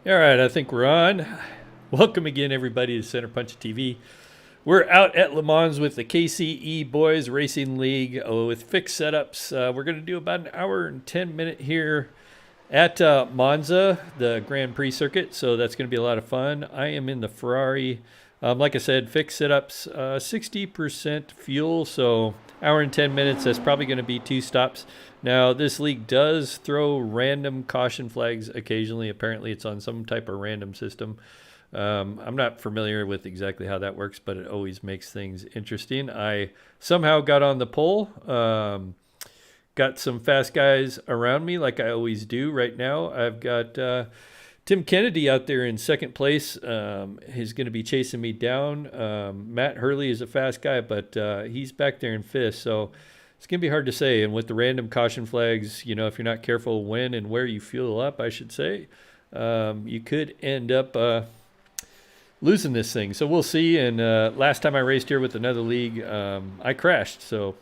All right, I think we're on. Welcome again, everybody, to Center Punch TV. We're out at Le Mans with the KCE Boys Racing League with fixed setups. We're going to do about an hour and 10 minute here at Monza, the Grand Prix circuit, so that's going to be a lot of fun. I am in the Ferrari. Like I said, fixed setups, 60% fuel, so hour and 10 minutes. That's probably going to be 2 stops. Now, this league does throw random caution flags occasionally. Apparently, it's on some type of random system. I'm not familiar with exactly how that works, but it always makes things interesting. I somehow got on the pole. Got some fast guys around me like I always do right now. I've got Tim Kennedy out there in second place. He's going to be chasing me down. Matt Hurley is a fast guy, but he's back there in fifth. So it's going to be hard to say. And with the random caution flags, you know, if you're not careful when and where you fuel up, I should say, you could end up losing this thing. So we'll see. And last time I raced here with another league, I crashed. So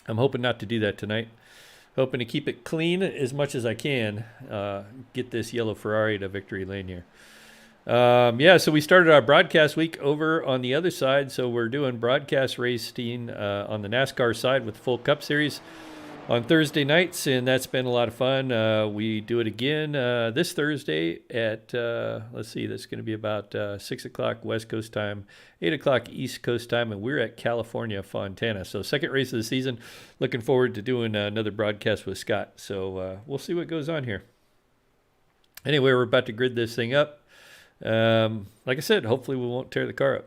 I'm hoping not to do that tonight. Hoping to keep it clean as much as I can. Get this yellow Ferrari to victory lane here. So we started our broadcast week over on the other side. So we're doing broadcast racing on the NASCAR side with the full Cup Series on Thursday nights, and that's been a lot of fun. We do it again this Thursday at, let's see, that's going to be about 6 o'clock West Coast time, 8 o'clock East Coast time, and we're at California, Fontana. So second race of the season. Looking forward to doing another broadcast with Scott. So we'll see what goes on here. Anyway, we're about to grid this thing up. Like I said, hopefully we won't tear the car up.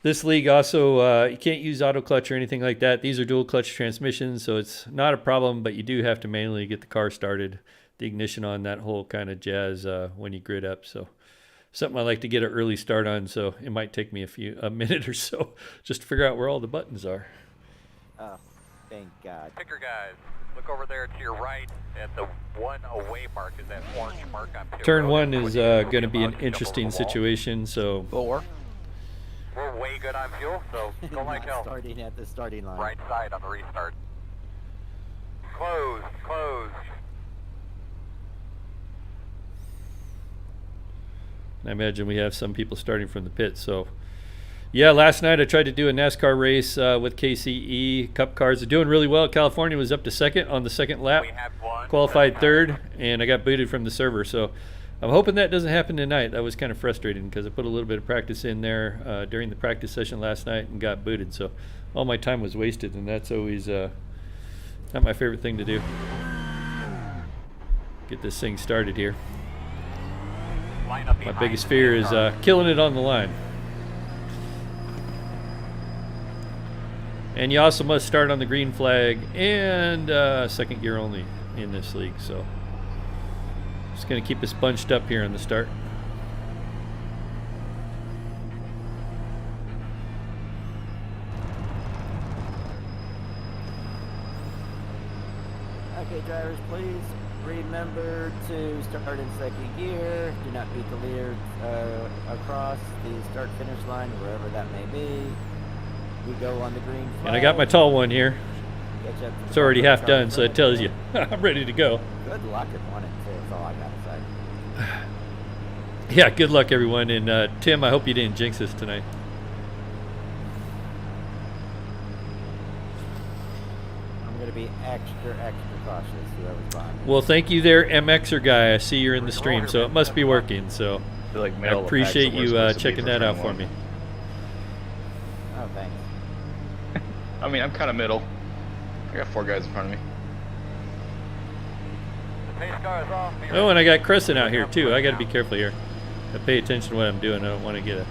This league also, you can't use auto clutch or anything like that. These are dual clutch transmissions, so it's not a problem, but you do have to manually get the car started, the ignition on, that whole kind of jazz when you grid up. So something I like to get an early start on, so it might take me a minute or so just to figure out where all the buttons are. Oh, thank God. Picker guys, look over there to your right at the one away mark is that orange mark on pit Turn road. one is going to be an interesting situation, so... We're way good on fuel, so go like hell. Starting at the starting line. Right side on the restart. Close. I imagine we have some people starting from the pit. So, yeah, last night I tried to do a NASCAR race with KCE. Cup cars are doing really well. California was up to second on the second lap. We had one. Qualified third, and I got booted from the server. So I'm hoping that doesn't happen tonight. That was kind of frustrating because I put a little bit of practice in there during the practice session last night and got booted. So all my time was wasted, and that's always not my favorite thing to do. Get this thing started here. My biggest fear is killing it on the line. And you also must start on the green flag and second gear only in this league. So just going to keep us bunched up here in the start. Okay, drivers, please remember to start in second gear. Do not beat the leader across the start-finish line, wherever that may be. We go on the green flag. And I got my tall one here. It's already half done, so it tells you I'm ready to go. Good luck at 1 and 2, that's all I got to say. Yeah, good luck, everyone. And Tim, I hope you didn't jinx us tonight. I'm going to be extra cautious, whoever's behind me. Well, thank you there, MXer guy. I see you're in the stream, so it must be working. So Like I appreciate you checking that out for me. Oh, thanks. I mean, I'm kind of middle. I got 4 guys in front of me. The pace car is off. Oh, and I got Crescent out here, too. I got to be careful here. I pay attention to what I'm doing. I don't want to get a...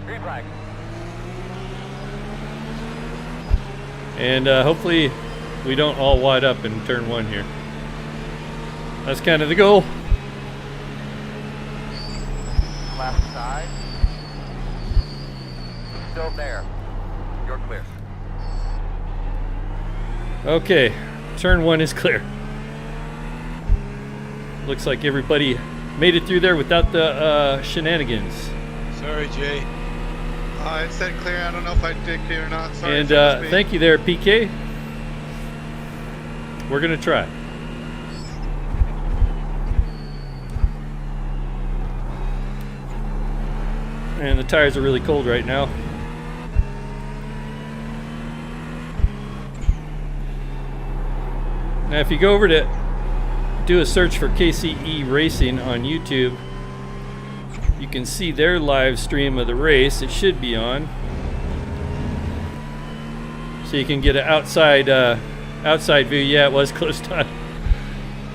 Green flag. And hopefully we don't all wide up in turn 1 here. That's kind of the goal. Left side. Still there. You're clear. Okay, turn 1 is clear. Looks like everybody made it through there without the shenanigans. Sorry, Jay. It said clear. I don't know if I did clear or not. Sorry. And so to speak. thank you there, PK. We're going to try. And the tires are really cold right now. Now if you go over to do a search for KCE Racing on YouTube, you can see their live stream of the race. It should be on. So you can get an outside view. Yeah, it was close time.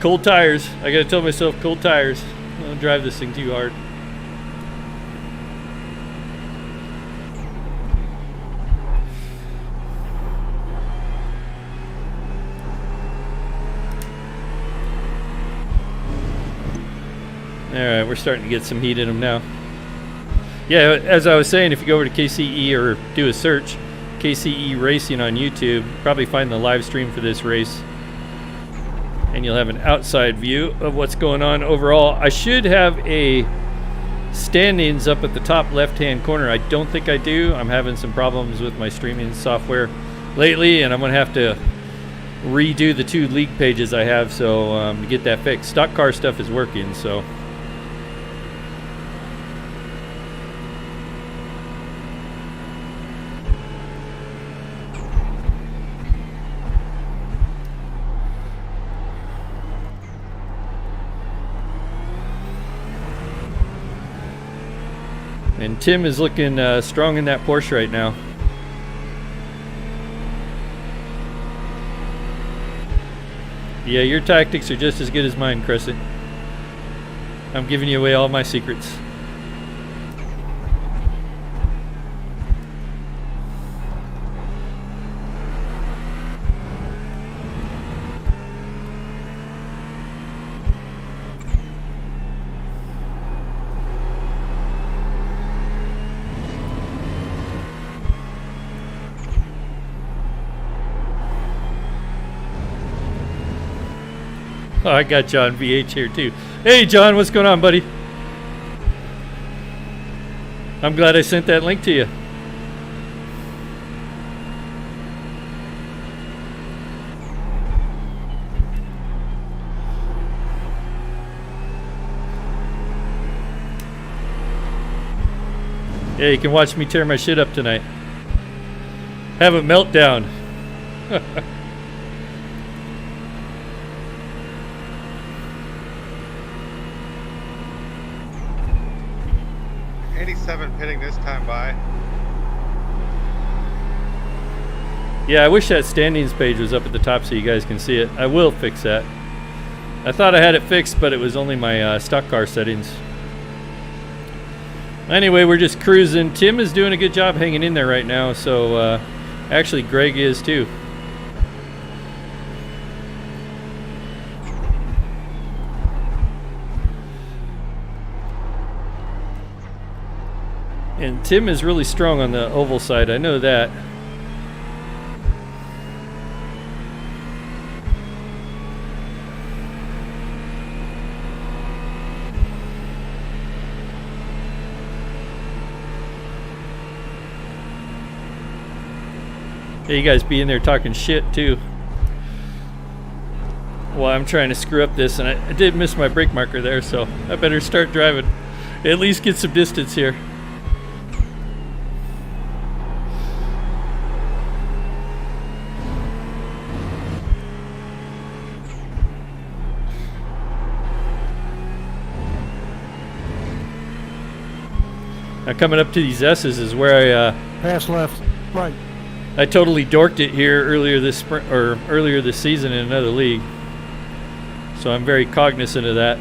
Cold tires. I gotta tell myself cold tires. Don't drive this thing too hard. Alright, we're starting to get some heat in them now. Yeah, as I was saying, if you go over to KCE or do a search, KCE Racing on YouTube, probably find the live stream for this race. And you'll have an outside view of what's going on overall. I should have a standings up at the top left-hand corner. I don't think I do. I'm having some problems with my streaming software lately, and I'm going to have to redo the 2 league pages I have to get that fixed. Stock car stuff is working, so... And Tim is looking strong in that Porsche right now. Yeah, your tactics are just as good as mine, Crescent. I'm giving you away all my secrets. Oh, I got John VH here too. Hey John, what's going on, buddy? I'm glad I sent that link to you. Yeah, you can watch me tear my shit up tonight. Have a meltdown. 87 pitting this time by. Yeah, I wish that standings page was up at the top so you guys can see it. I will fix that. I thought I had it fixed, but it was only my stock car settings. Anyway, we're just cruising. Tim is doing a good job hanging in there right now, so actually Greg is too. And Tim is really strong on the oval side, I know that. Hey, you guys be in there talking shit too. Well, I'm trying to screw up this, and I did miss my brake marker there, so I better start driving. At least get some distance here. Now coming up to these S's is where I pass left, right. I totally dorked it here earlier this spring, or earlier this season in another league. So I'm very cognizant of that.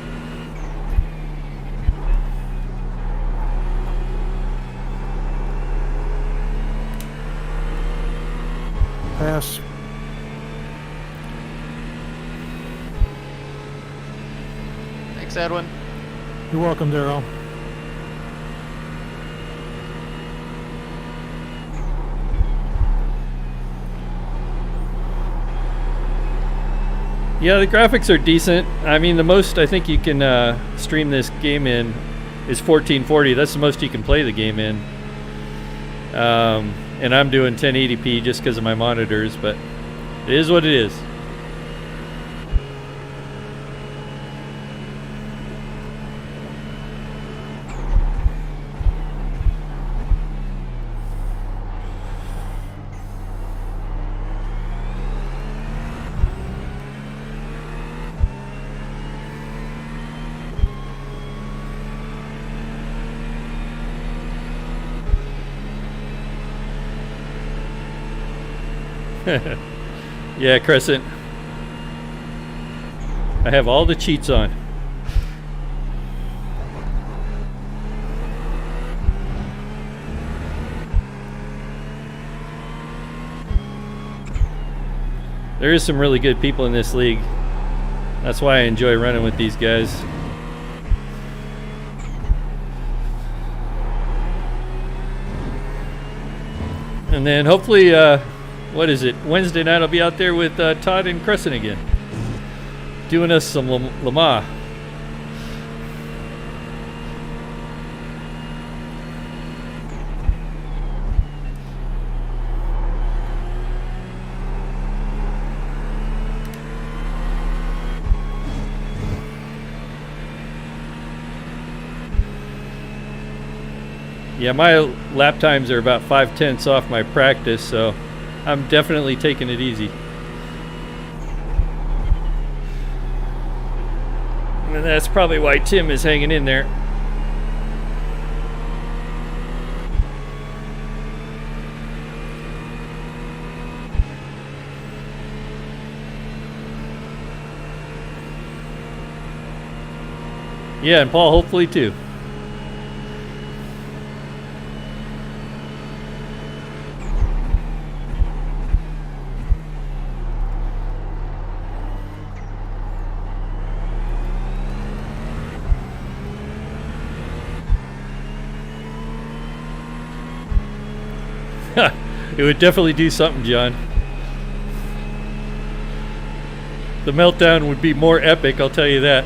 Pass. Thanks, Edwin. You're welcome, Daryl. Yeah, the graphics are decent. I mean, the most I think you can stream this game in is 1440. That's the most you can play the game in. And I'm doing 1080p just because of my monitors, but it is what it is. Yeah, Crescent. I have all the cheats on. There is some really good people in this league. That's why I enjoy running with these guys. And then hopefully, what is it? Wednesday night I'll be out there with Todd and Crescent again, doing us some Le Mans. Yeah, my lap times are about 5/10 off my practice, so I'm definitely taking it easy. And that's probably why Tim is hanging in there. Yeah, and Paul hopefully too. It would definitely do something, John. The meltdown would be more epic, I'll tell you that.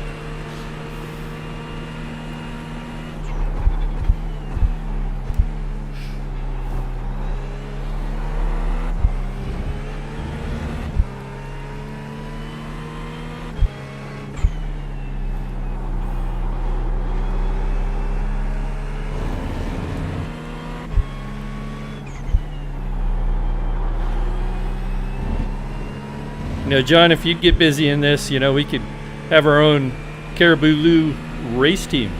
You know, John, if you'd get busy in this, you know, we could have our own Caribou Lou race team.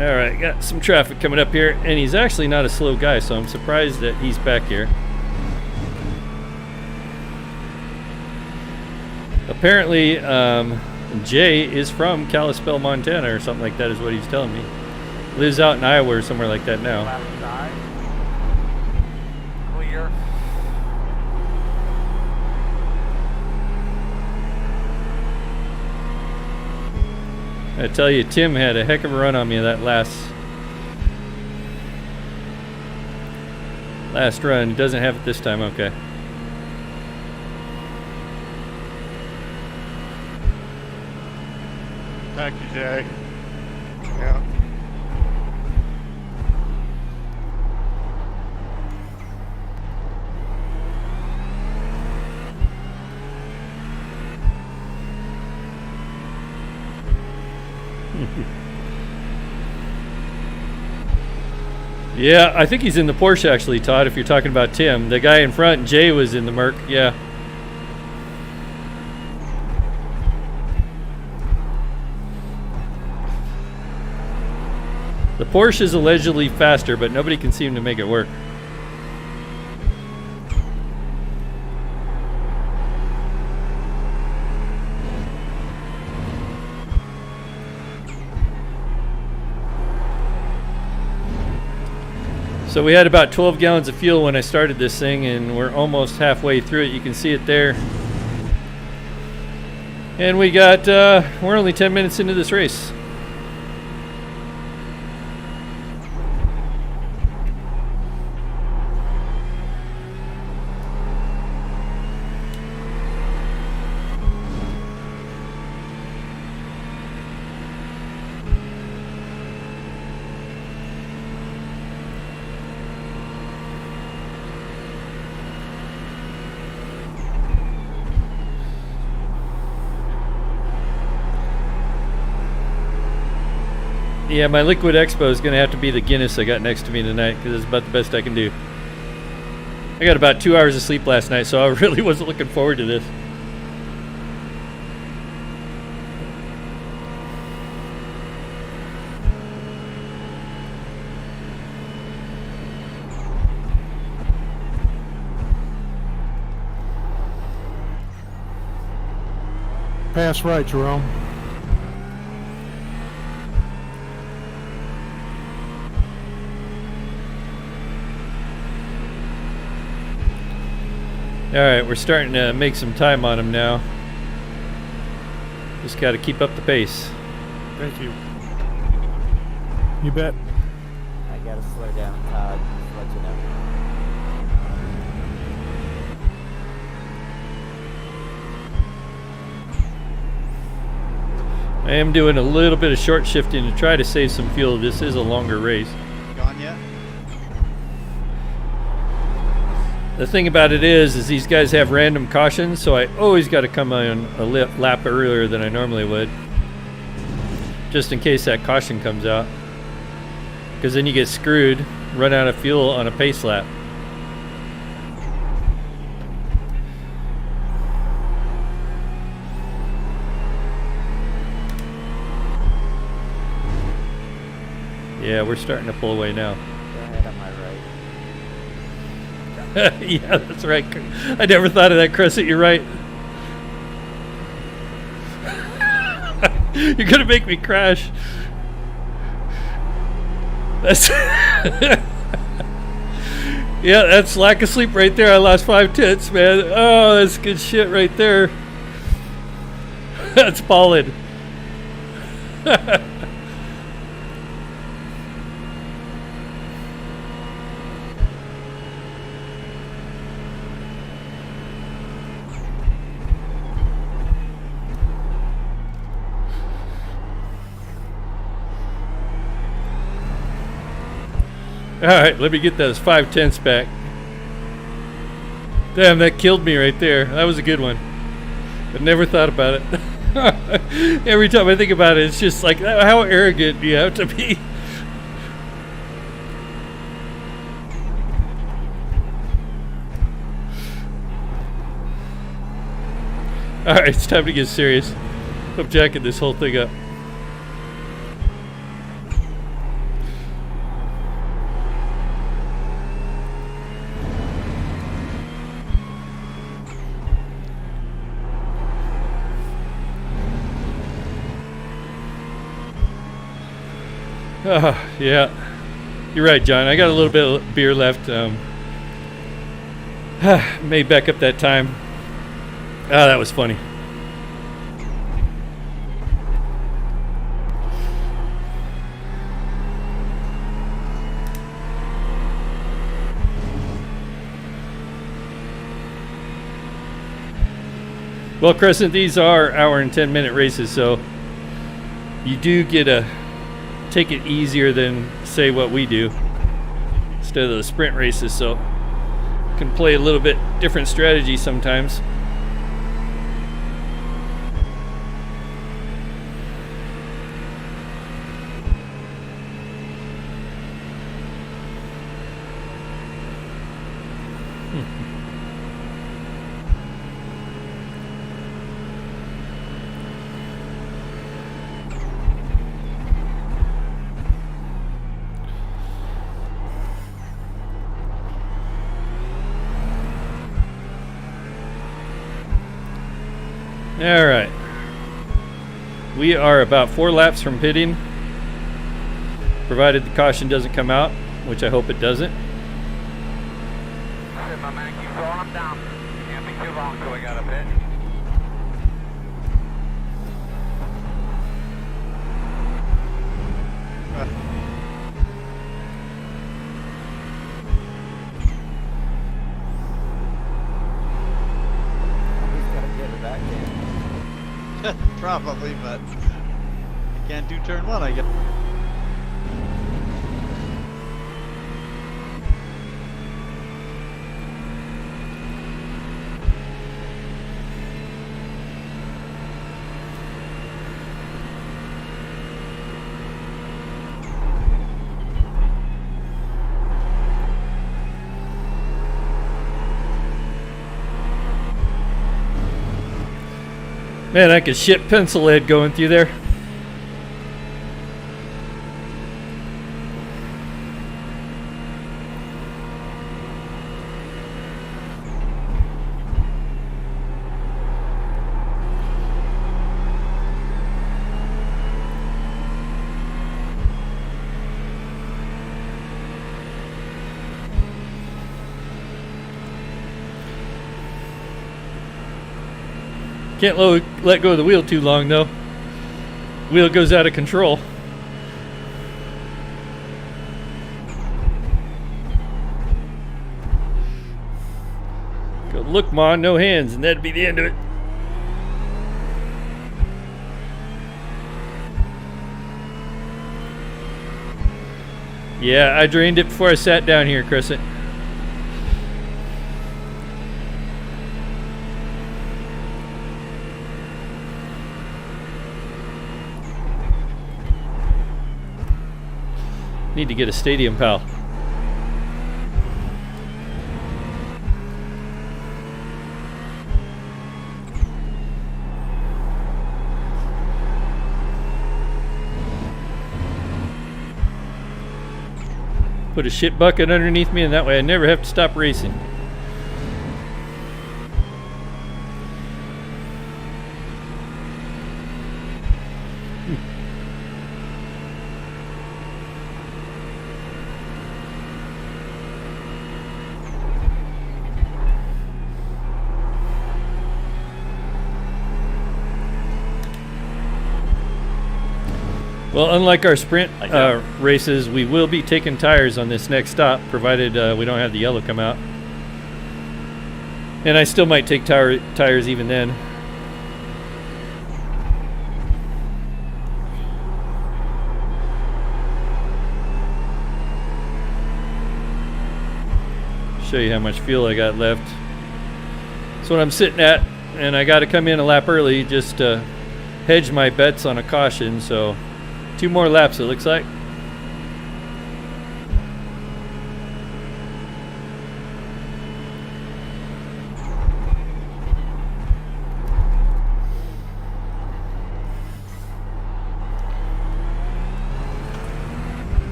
All right, got some traffic coming up here, and he's actually not a slow guy, so I'm surprised that he's back here. Apparently, Jay is from Kalispell, Montana, or something like that is what he's telling me. Lives out in Iowa or somewhere like that now. Clear. I tell you, Tim had a heck of a run on me that last run. He doesn't have it this time, okay. Thank you, Jay. Yeah. Yeah, I think he's in the Porsche actually, Todd, if you're talking about Tim. The guy in front, Jay, was in the Merc, yeah. The Porsche is allegedly faster, but nobody can seem to make it work. So we had about 12 gallons of fuel when I started this thing, and we're almost halfway through it. You can see it there. And we got, we're only 10 minutes into this race. Yeah, my Liquid Expo is going to have to be the Guinness I got next to me tonight because it's about the best I can do. I got about 2 hours of sleep last night, so I really wasn't looking forward to this. Pass right, Jerome. All right, we're starting to make some time on him now. Just got to keep up the pace. Thank you. You bet. I gotta slow down, Todd, just to let you know. I am doing a little bit of short shifting to try to save some fuel. This is a longer race. Gone yet? The thing about it is these guys have random cautions, so I always got to come on a lap earlier than I normally would, just in case that caution comes out. Because then you get screwed, run out of fuel on a pace lap. Yeah, we're starting to pull away now. Go ahead on my right. Yeah, that's right. I never thought of that, Crescent. You're right. You're gonna make me crash. That's yeah, that's lack of sleep right there. I lost 5 tenths, man. Oh, that's good shit right there. That's ballin'. All right, let me get those 5 tenths back. Damn, that killed me right there. That was a good one. I never thought about it. Every time I think about it, it's just like, how arrogant do you have to be? All right, it's time to get serious. I'm jacking this whole thing up. Yeah, you're right, John. I got a little bit of beer left. Made back up that time. Ah, that was funny. Well, Crescent, these are hour and 10-minute races, so you do get a take it easier than say what we do instead of the sprint races, so can play a little bit different strategy sometimes. All right, we are about 4 laps from pitting, provided the caution doesn't come out, which I hope it doesn't. My man, keep going, I'm down. Can't be too long till we got a pit. Somebody's gotta get it back in. Probably, but I can't do turn 1, I guess. Man, I could shit pencil lead going through there. Can't let go of the wheel too long though. Wheel goes out of control. Go look, Ma, no hands, and that'd be the end of it. Yeah, I drained it before I sat down here, Crescent. Need to get a stadium, pal. Put a shit bucket underneath me, and that way I never have to stop racing. Well, unlike our sprint races, we will be taking tires on this next stop, provided we don't have the yellow come out. And I still might take tires even then. Show you how much fuel I got left. That's what I'm sitting at, and I got to come in a lap early just to hedge my bets on a caution, so 2 more laps it looks like.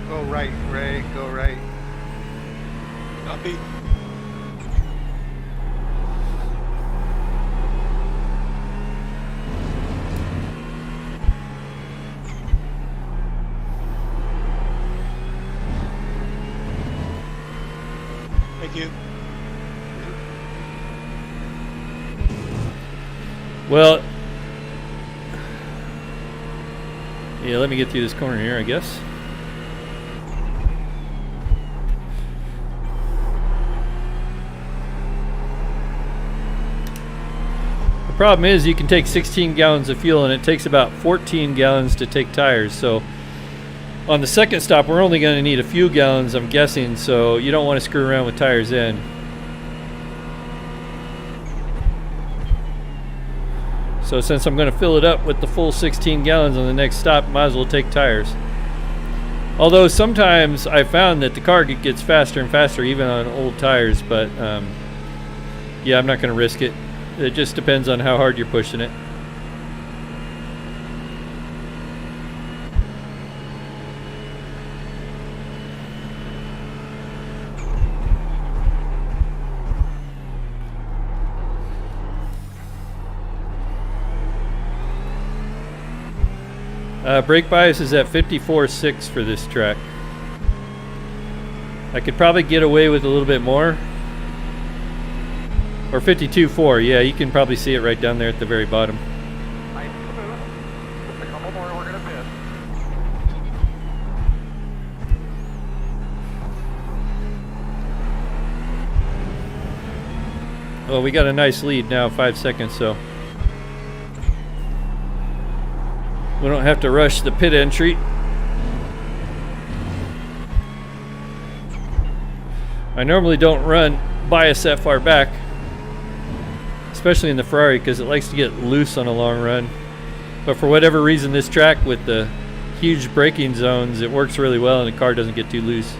Go right, Ray. Go right. Copy. Thank you. Well, yeah, let me get through this corner here, I guess. The problem is you can take 16 gallons of fuel and it takes about 14 gallons to take tires. So on the second stop, we're only going to need a few gallons, I'm guessing, so you don't want to screw around with tires then. So since I'm going to fill it up with the full 16 gallons on the next stop, might as well take tires. Although sometimes I found that the car gets faster and faster even on old tires, but yeah, I'm not going to risk it. It just depends on how hard you're pushing it. Brake bias is at 54.6 for this track. I could probably get away with a little bit more. Or 52.4, yeah, you can probably see it right down there at the very bottom. Nice to move. Just a couple more, we're gonna pit. Well, we got a nice lead now, 5 seconds, so we don't have to rush the pit entry. I normally don't run bias that far back, especially in the Ferrari, because it likes to get loose on a long run. But for whatever reason, this track with the huge braking zones, it works really well and the car doesn't get too loose.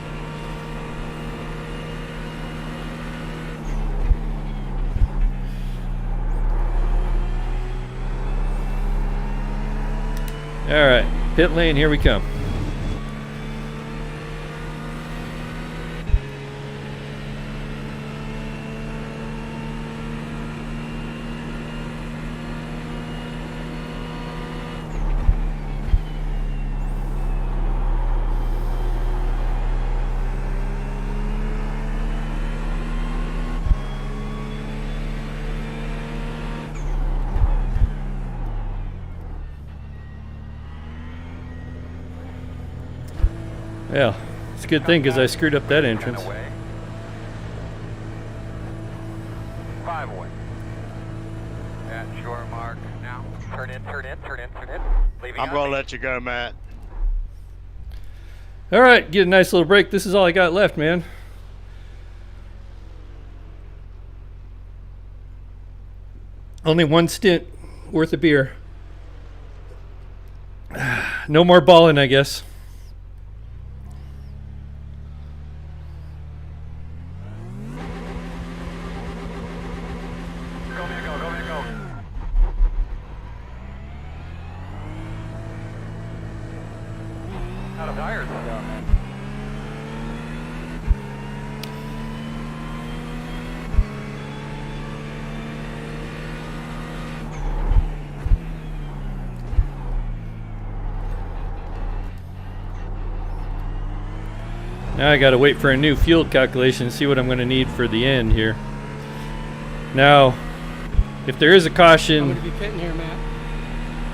All right, pit lane, here we come. Yeah, it's a good thing because I screwed up that entrance. 5 away. At shore mark now. Turn in, turn in, turn in, turn in. Leaving I'm on gonna me. let you go, Matt. All right, get a nice little break. This is all I got left, man. Only one stint worth of beer. No more balling, I guess. Go, man, go, go, man, go. Out of tires. Go, man. Now I gotta wait for a new fuel calculation, see what I'm gonna need for the end here. Now, if there is a I'm caution going to be pitting here, Matt.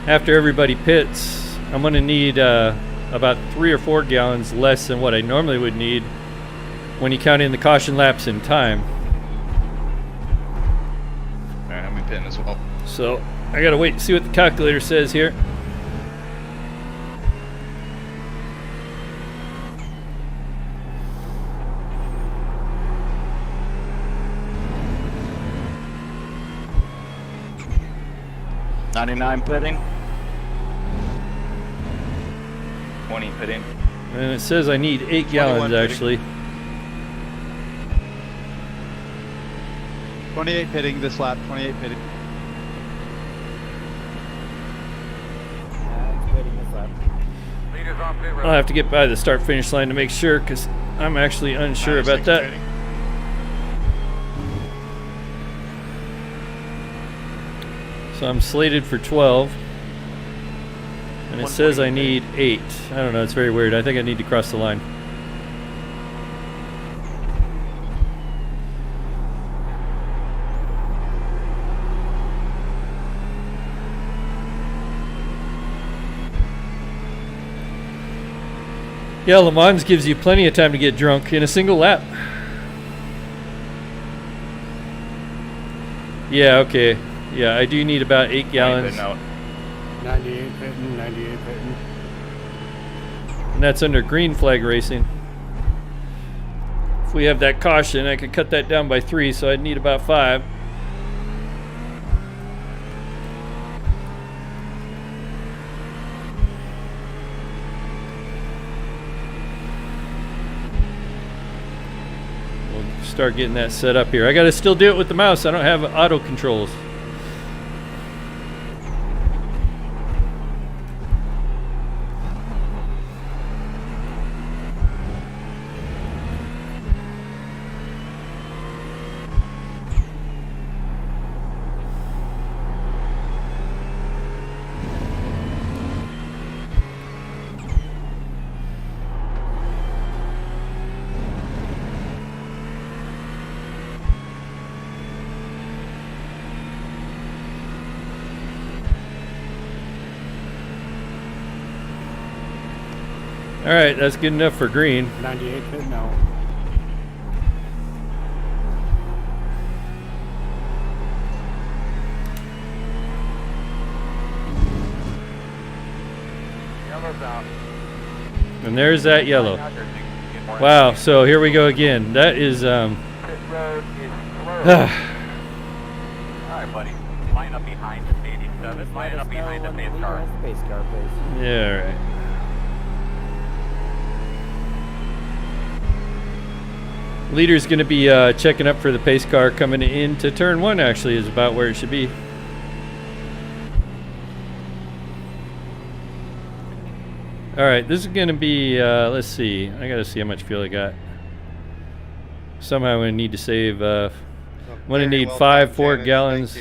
after everybody pits, I'm gonna need about 3 or 4 gallons less than what I normally would need when you count in the caution laps in time. Alright, I'm gonna pin as well. So I gotta wait and see what the calculator says here. $99 pitting. 20 pitting. And it says I need 8 gallons 21 actually. 28 pitting this lap. 28 pitting. It's waiting this lap. Leaders on pit road. I'll have to get by the start finish line to make sure because I'm actually unsure about 96 that. pitting. So I'm slated for 12. And it says I need 8. I don't know, it's very weird. I think I need to cross the line. Yeah, Le Mans gives you plenty of time to get drunk in a single lap. Yeah, okay. Yeah, I do need about 8 gallons. Pitting out. 98 pitting, 98 pitting. And that's under green flag racing. If we have that caution, I could cut that down by 3, so I'd need about 5. We'll start getting that set up here. I gotta still do it with the mouse. I don't have auto controls. All right, that's good enough for green. 98 pitting out. Yellow's out. And there's that yellow. Out there so you can get Wow, so here we go again. That is, Pit road is closed. Alright, buddy. Line up behind the 87. Line up behind the pace car. Has the pace car, please. yeah, all right. Leader's going to be checking up for the pace car coming into turn 1, actually, is about where it should be. All right, this is going to be, let's see. I got to see how much fuel I got. Somehow I'm going to need to save, I'm going to need 4 gallons.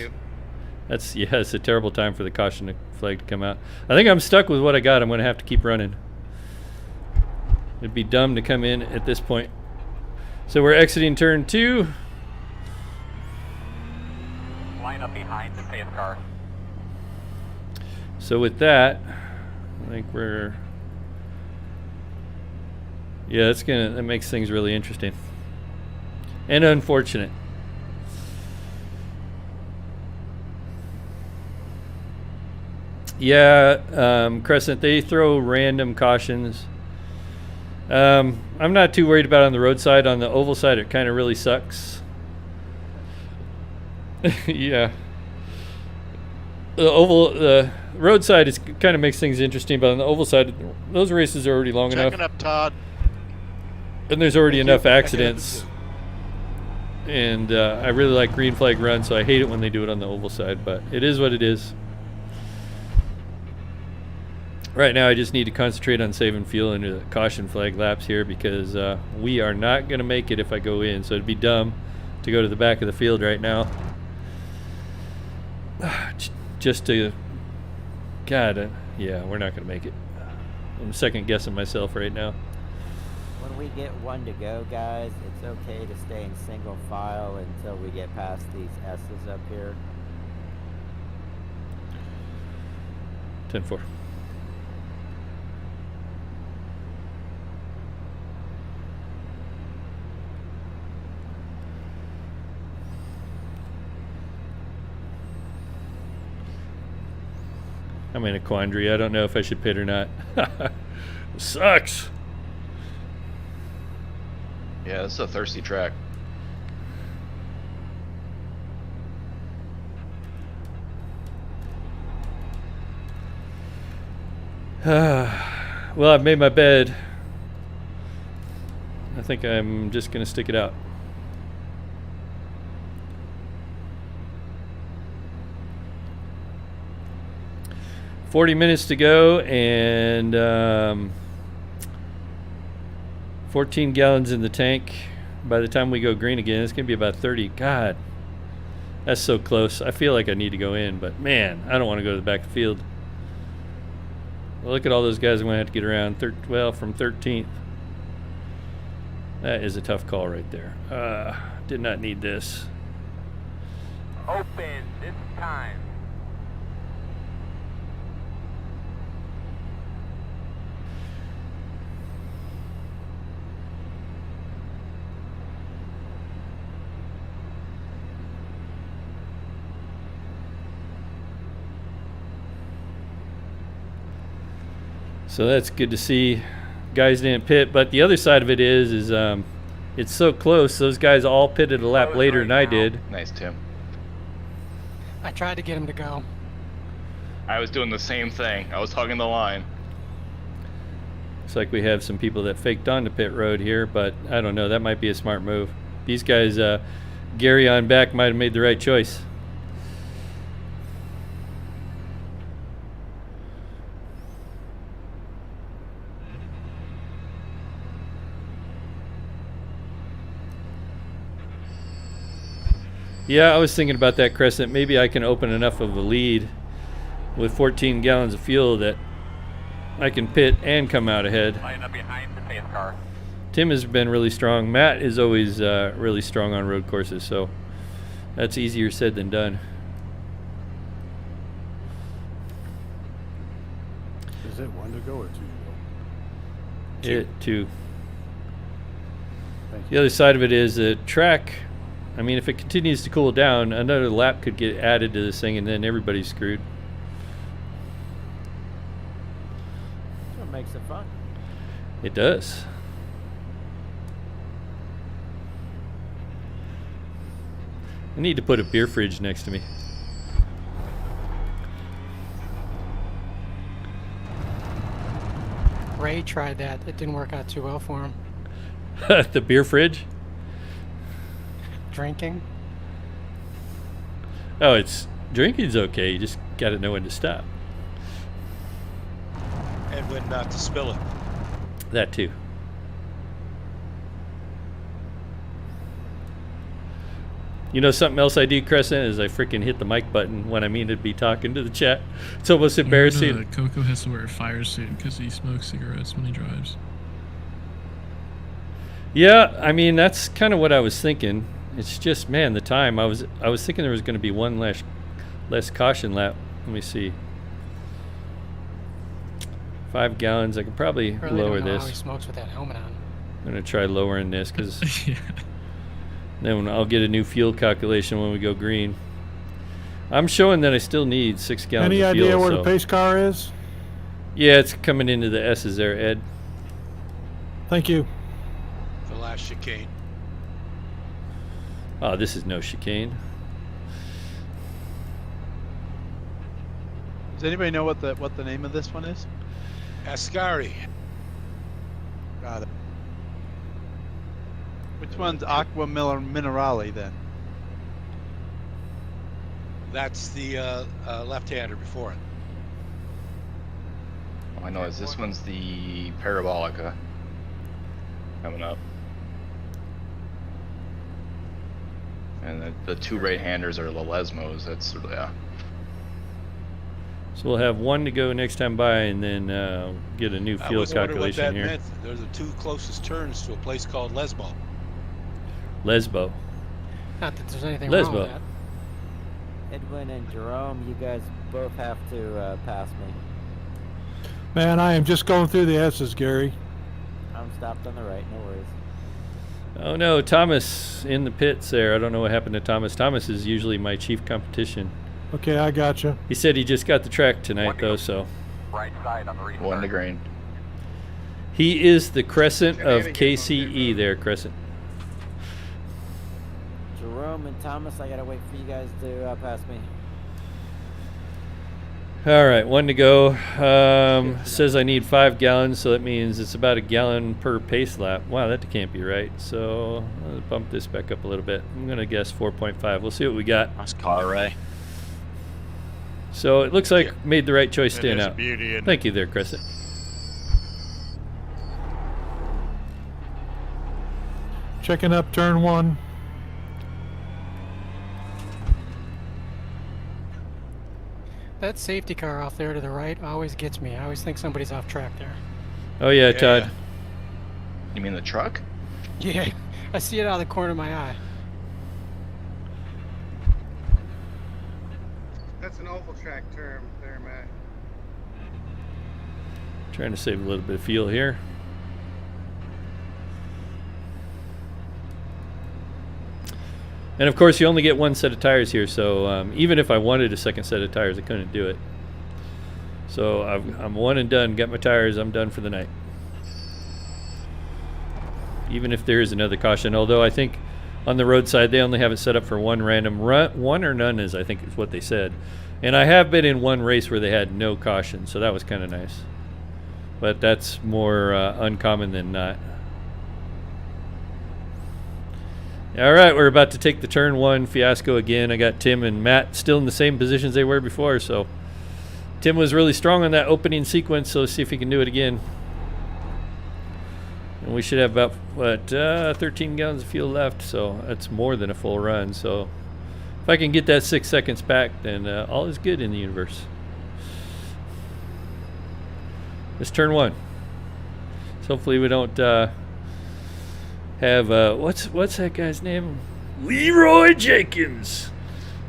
That's, yeah, it's a terrible time for the caution flag to come out. I think I'm stuck with what I got. I'm going to have to keep running. It'd be dumb to come in at this point. So we're exiting turn 2. Line up behind the pace car. So with that, I think we're, yeah, that makes things really interesting and unfortunate. Yeah, Crescent, they throw random cautions. I'm not too worried about it on the roadside. On the oval side, it kind of really sucks. Yeah. The roadside is kind of makes things interesting, but on the oval side, those races are already long Checking enough, up, Todd. and there's already enough accidents. And I really like green flag run, so I hate it when they do it on the oval side, but it is what it is. Right now, I just need to concentrate on saving fuel into the caution flag laps here, because we are not going to make it if I go in, so it'd be dumb to go to the back of the field right now. Just to, God, yeah, we're not going to make it. I'm second guessing myself right now. When we get 1 to go, guys, it's okay to stay in single file until we get past these S's up here. 10-4. I'm in a quandary. I don't know if I should pit or not. Sucks. Yeah, this is a thirsty track. Well, I've made my bed. I think I'm just going to stick it out. $40 minutes to go, and 14 gallons in the tank. By the time we go green again, it's going to be about 30. God, that's so close. I feel like I need to go in, but man, I don't want to go to the back of the field. Well, look at all those guys I'm going to have to get around. Well, from 13th. That is a tough call right there. Did not need this. Open this time. So that's good to see. Guys didn't pit, but the other side of it is it's so close. Those guys all pitted a lap later than I did. Nice, Tim. I tried to get him to go. I was doing the same thing. I was hugging the line. Looks like we have some people that faked onto pit road here, but I don't know. That might be a smart move. These guys, Gary on back might have made the right choice. Yeah, I was thinking about that, Crescent. Maybe I can open enough of a lead with 14 gallons of fuel that I can pit and come out ahead. Line up behind the pace car. Tim has been really strong. Matt is always really strong on road courses, so that's easier said than done. Is it 1 to go or 2 to go? Two. Thank The other side of it is the track. I mean, if it continues to cool down, another lap could get added to this thing, and then everybody's screwed. That's what makes it fun. It does. I need to put a beer fridge next to me. Ray tried that. It didn't work out too well for him. The beer fridge? Drinking. Oh, it's drinking's okay. You just got to know when to stop. And when not to spill it. That too. You know something else I do, Crescent, is I freaking hit the mic button when I mean to be talking to the chat. It's almost embarrassing. Coco has to wear a fire suit because he smokes cigarettes when he drives. Yeah, I mean that's kind of what I was thinking. It's just, man, the time I was thinking there was going to be one less caution lap. Let me see. 5 gallons. I could probably Really lower don't know how he this. smokes with that helmet on. I'm going to try lowering this because Yeah. then I'll get a new fuel calculation when we go green. I'm showing that I still need 6 gallons Any of fuel. idea where so. the pace car is? Yeah, it's coming into the S's there, Ed. Thank you. The last chicane. Oh, this is no chicane. Does anybody know what the name of this one is? Ascari. Got it. Which one's Aqua Minerale then? That's the left-hander before it. All I know is this one's the Parabolica coming up. And the 2 right-handers are the Lesmos. That's, yeah. So we'll have 1 to go next time by, and then get a new I fuel was wondering what calculation that here. meant. They're the 2 closest turns to a place called Lesbo. Lesbo. Not that there's anything wrong with Lesbo. that. Edwin and Jerome, you guys both have to pass me. Man, I am just going through the S's, Gary. I'm stopped on the right, no worries. Oh no, Thomas in the pits there. I don't know what happened to Thomas. Thomas is usually my chief competition. Okay, I gotcha. He said he just got the track tonight though, so. Right side on the restart. 1 to green. He is the Crescent of KCE there, Crescent. Jerome and Thomas, I gotta wait for you guys to pass me. All right, 1 to go. Says I need 5 gallons, so that means it's about a gallon per pace lap. Wow, that can't be right. So I'll bump this back up a little bit. I'm gonna guess 4.5. We'll see what we got. Nice car, Ray. So it looks like made the right choice staying It is a out. beauty, isn't it? Thank you there, Crescent. Checking up turn 1. That safety car off there to the right always gets me. I always think somebody's off track there. Oh yeah, Todd. You mean the truck? Yeah, I see it out of the corner of my eye. That's an oval track term there, Matt. Trying to save a little bit of fuel here. And of course, you only get 1 set of tires here, so even if I wanted a second set of tires, I couldn't do it. So I'm 1 and done. Got my tires. I'm done for the night. Even if there is another caution, although I think on the roadside they only have it set up for 1 random run, 1 or none is I think is what they said. And I have been in 1 race where they had no caution, so that was kind of nice. But that's more uncommon than not. All right, we're about to take the turn 1 fiasco again. I got Tim and Matt still in the same positions they were before, so Tim was really strong on that opening sequence, so let's see if he can do it again. And we should have about, what, 13 gallons of fuel left, so that's more than a full run. So if I can get that 6 seconds back, then all is good in the universe. It's turn 1. So hopefully we don't have, what's that guy's name? Leroy Jenkins.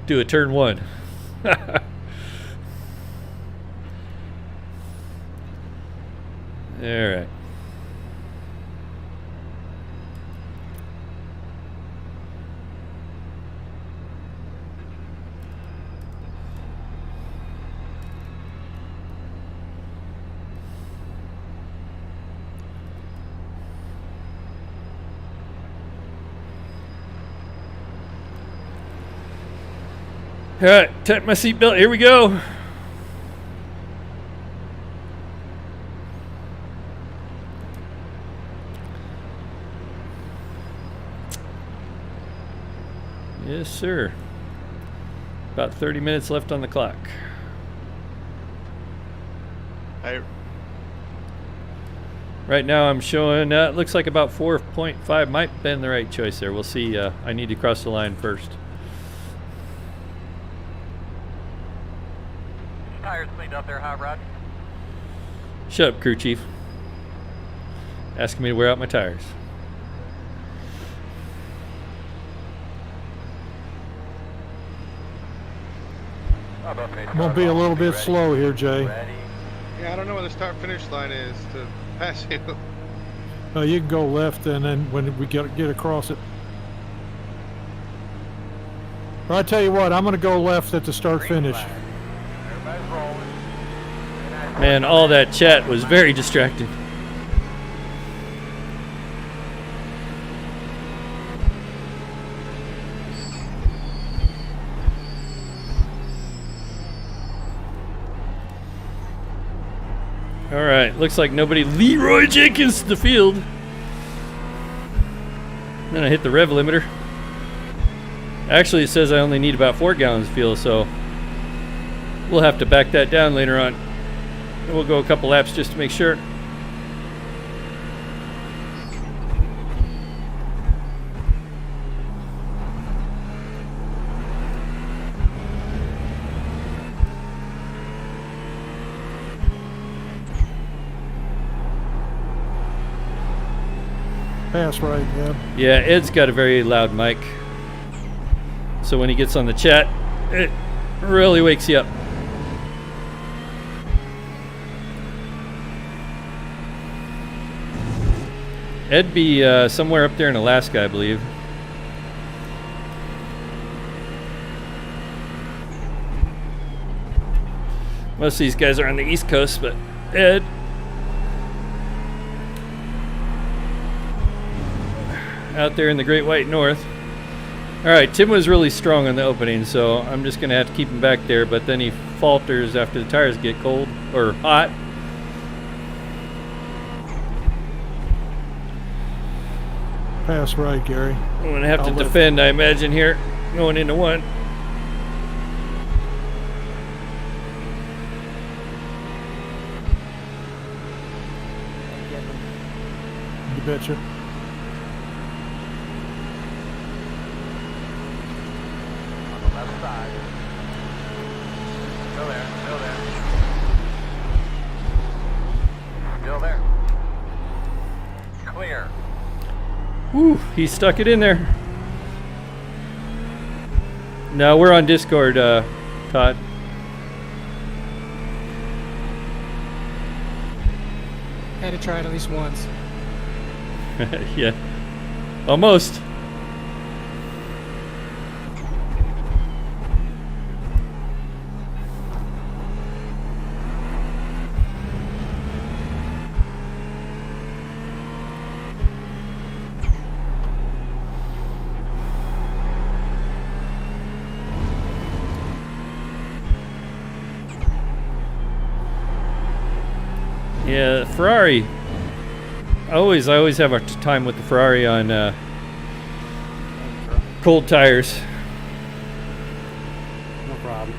Do a turn 1. All right. All right, tighten my seatbelt. Here we go. Yes, sir. About 30 minutes left on the clock. Right now I'm showing, it looks like about 4.5 might have been the right choice there. We'll see. I need to cross the line first. Tires cleaned up there, Hot Rod. Shut up, crew chief. Asking me to wear out my tires. I'm gonna be a little bit slow here, Jay. Yeah, I don't know where the start-finish line is to pass you. You can go left, and then when we get across it. Well, I tell you what, I'm gonna go left at the start-finish. Man, all that chat was very distracting. All right, looks like nobody. Leroy Jenkins to the field. Then I hit the rev limiter. Actually, it says I only need about 4 gallons of fuel, so we'll have to back that down later on. And we'll go a couple laps just to make sure. Pass right, yeah. Yeah, Ed's got a very loud mic. So when he gets on the chat, it really wakes you up. Ed'd be somewhere up there in Alaska, I believe. Most of these guys are on the East Coast, but Ed... out there in the Great White North. Alright, Tim was really strong on the opening, so I'm just going to have to keep him back there, but then he falters after the tires get cold, or hot. Pass right, Gary. I'm going to have to defend, I imagine, here, going into one. You betcha. Left side. Still there, still there. Still there. Clear. Whew, he stuck it in there. No, we're on Discord, Todd. Had to try it at least once. Yeah, almost. Yeah, Ferrari. I always have a time with the Ferrari on cold tires. No problem.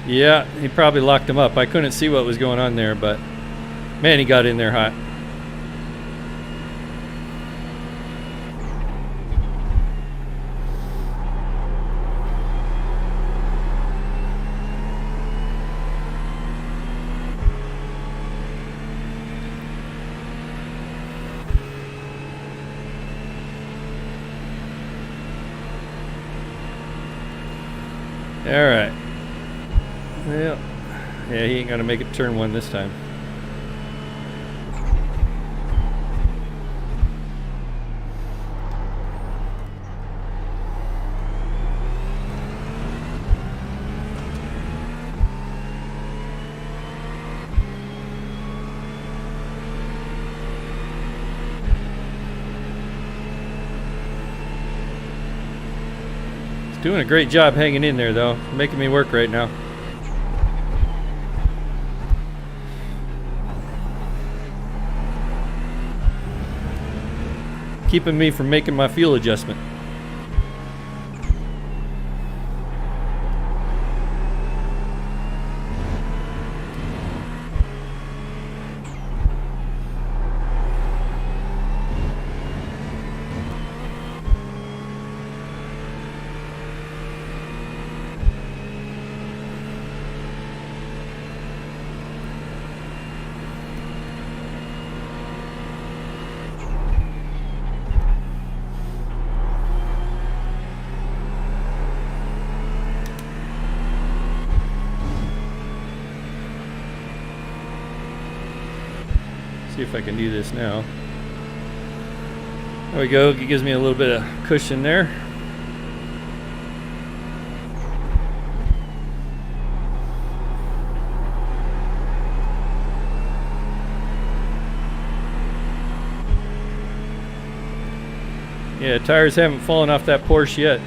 Yeah, he probably locked him up. I couldn't see what was going on there, but man, he got in there hot. All right. Well, yeah, he ain't gonna make it turn one this time. Doing a great job hanging in there, though. Making me work right now. Keeping me from making my fuel adjustment. See if I can do this now. There we go. It gives me a little bit of cushion there. Yeah, tires haven't fallen off that Porsche yet.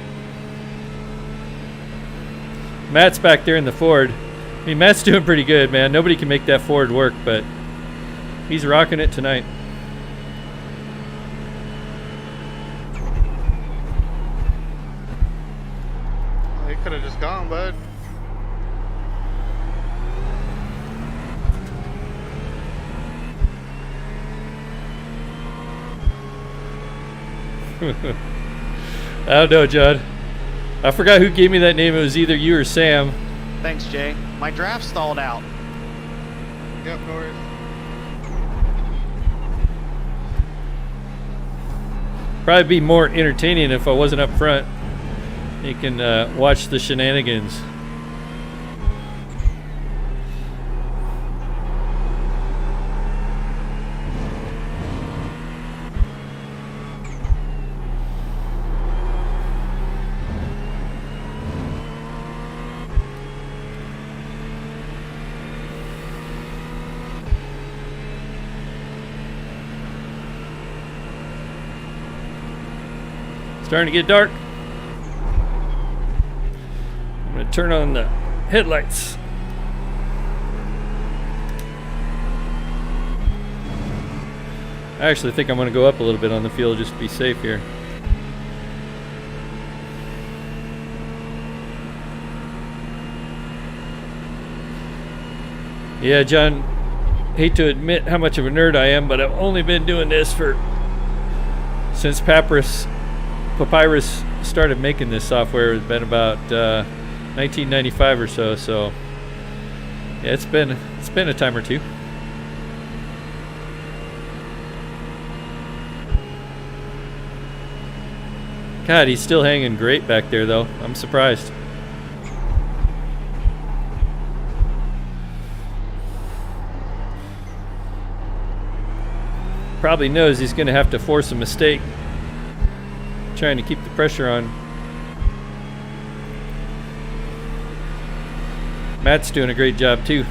Matt's back there in the Ford. I mean, Matt's doing pretty good, man. Nobody can make that Ford work, but he's rocking it tonight. They could have just gone, bud. I don't know, John. I forgot who gave me that name. It was either you or Sam. Thanks, Jay. My draft stalled out. Yep, no worries. Probably be more entertaining if I wasn't up front. You can watch the shenanigans. Starting to get dark. I'm going to turn on the headlights. I actually think I'm going to go up a little bit on the fuel just to be safe here. Yeah, John, hate to admit how much of a nerd I am, but I've only been doing this since Papyrus started making this software. It's been about 1995 or so. So yeah, it's been a time or two. God, he's still hanging great back there, though. I'm surprised. Probably knows he's going to have to force a mistake trying to keep the pressure on. Matt's doing a great job too.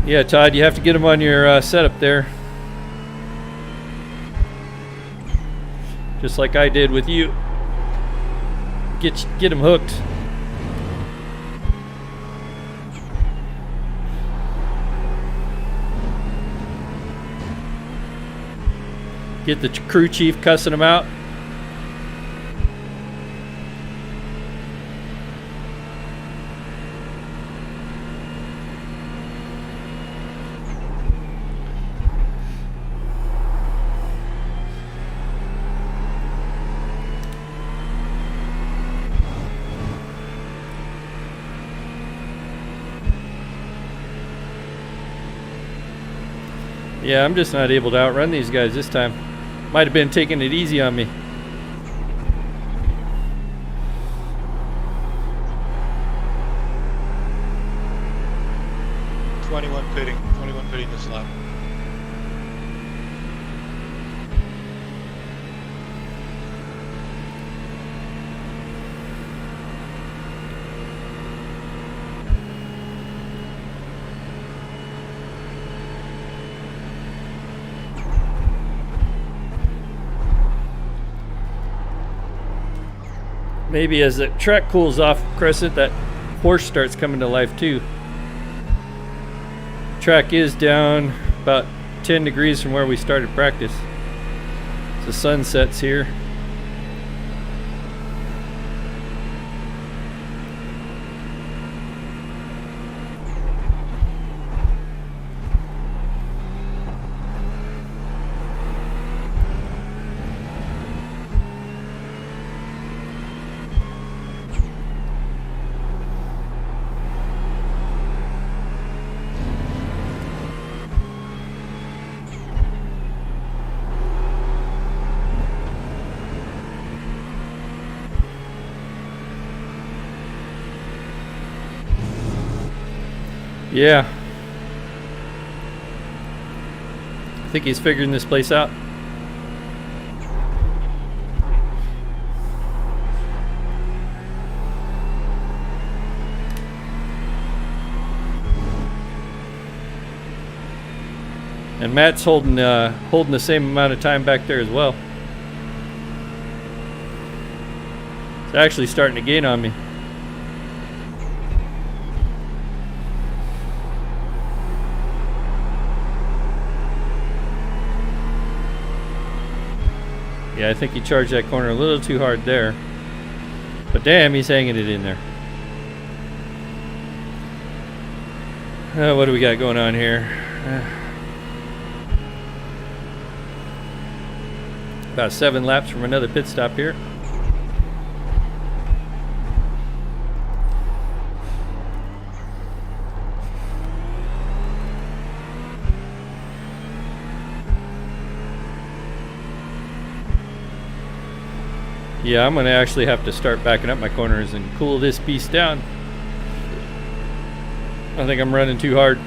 Yeah, Todd, you have to get him on your setup there. Just like I did with you. Get him hooked. Get the crew chief cussing him out. Yeah, I'm just not able to outrun these guys this time. Might have been taking it easy on me. Twenty-one pitting this lap. maybe as the track cools off, Crescent, that horse starts coming to life too. Track is down about 10 degrees from where we started practice. The sun sets here. Yeah. I think he's figuring this place out. And Matt's holding the same amount of time back there as well. It's actually starting to gain on me. Yeah, I think he charged that corner a little too hard there. But damn, he's hanging it in there. What do we got going on here? About 7 laps from another pit stop here. Yeah, I'm going to actually have to start backing up my corners and cool this beast down. I think I'm running too hard.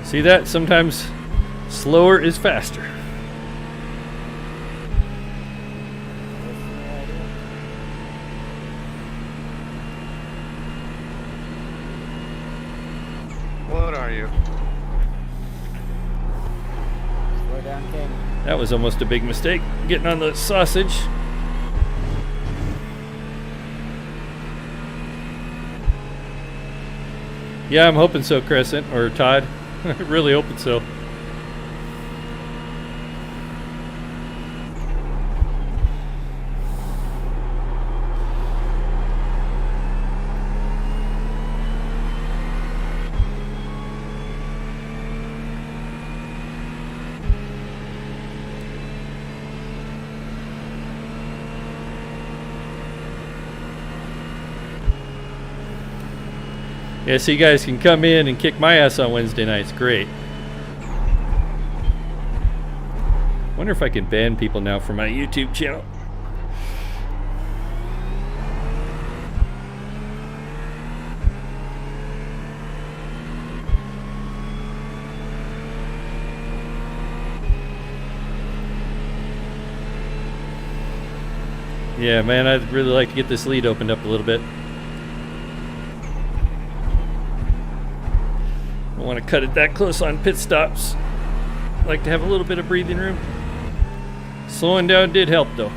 See that? Sometimes slower is faster. What are you? Slow down, King. That was almost a big mistake, getting on the sausage. Yeah, I'm hoping so, Crescent, or Todd. I really hoping so. Yeah, so you guys can come in and kick my ass on Wednesday nights. Great. Wonder if I can ban people now from my YouTube channel. Yeah, man, I'd really like to get this lead opened up a little bit. I want to cut it that close on pit stops. Like to have a little bit of breathing room. Slowing down did help though.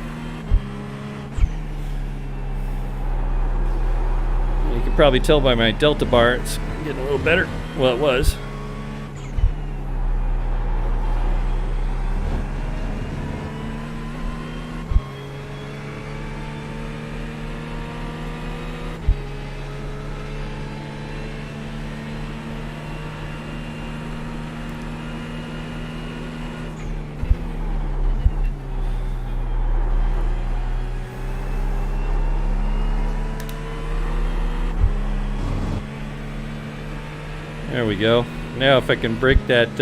You can probably tell by my delta bar it's getting a little better. Well, it was. There we go. Now if I can break that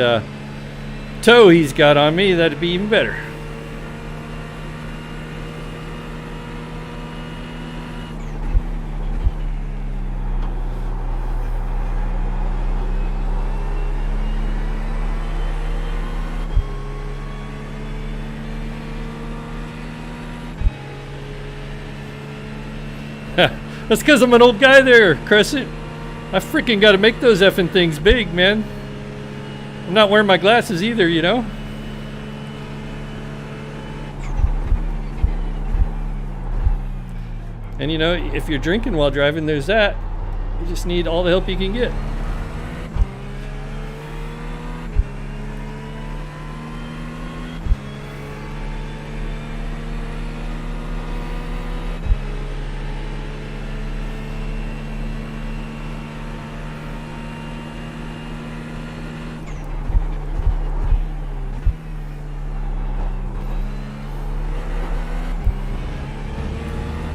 toe he's got on me, that'd be even better. That's because I'm an old guy there, Crescent. I freaking got to make those effing things big, man. I'm not wearing my glasses either, you know? And you know, if you're drinking while driving, there's that. You just need all the help you can get.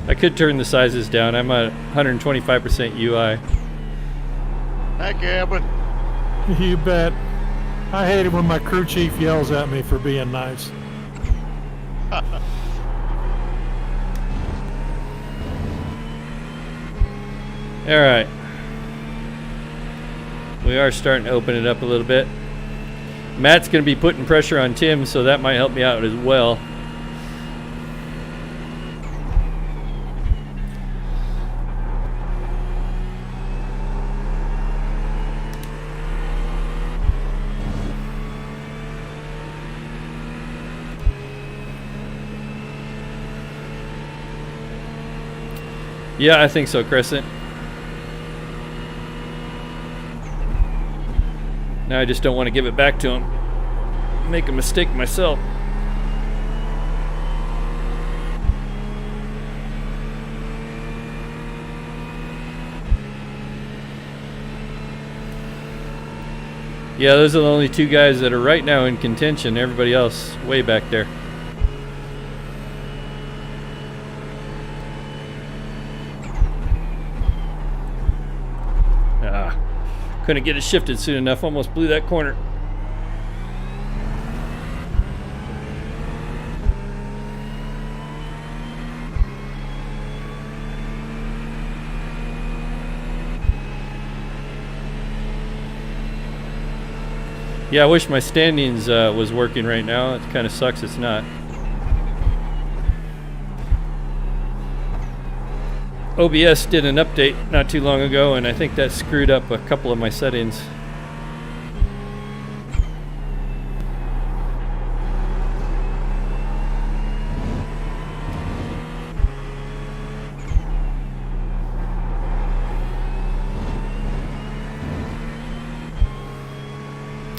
I could turn the sizes down. I'm at 125% UI. Hi, Gavin. You bet. I hate it when my crew chief yells at me for being nice. All right. We are starting to open it up a little bit. Matt's going to be putting pressure on Tim, so that might help me out as well. Yeah, I think so, Crescent. Now I just don't want to give it back to him. Make a mistake myself. Yeah, those are the only two guys that are right now in contention. Everybody else way back there. Couldn't get it shifted soon enough. Almost blew that corner. Yeah, I wish my standings was working right now. It kind of sucks it's not. OBS did an update not too long ago, and I think that screwed up a couple of my settings.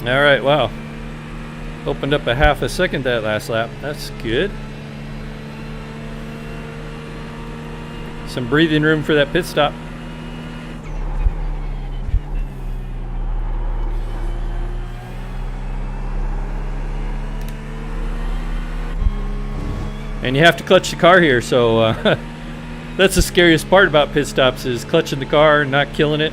All right, wow. Opened up a half a second that last lap. That's good. Some breathing room for that pit stop. And you have to clutch the car here, so that's the scariest part about pit stops is clutching the car, not killing it.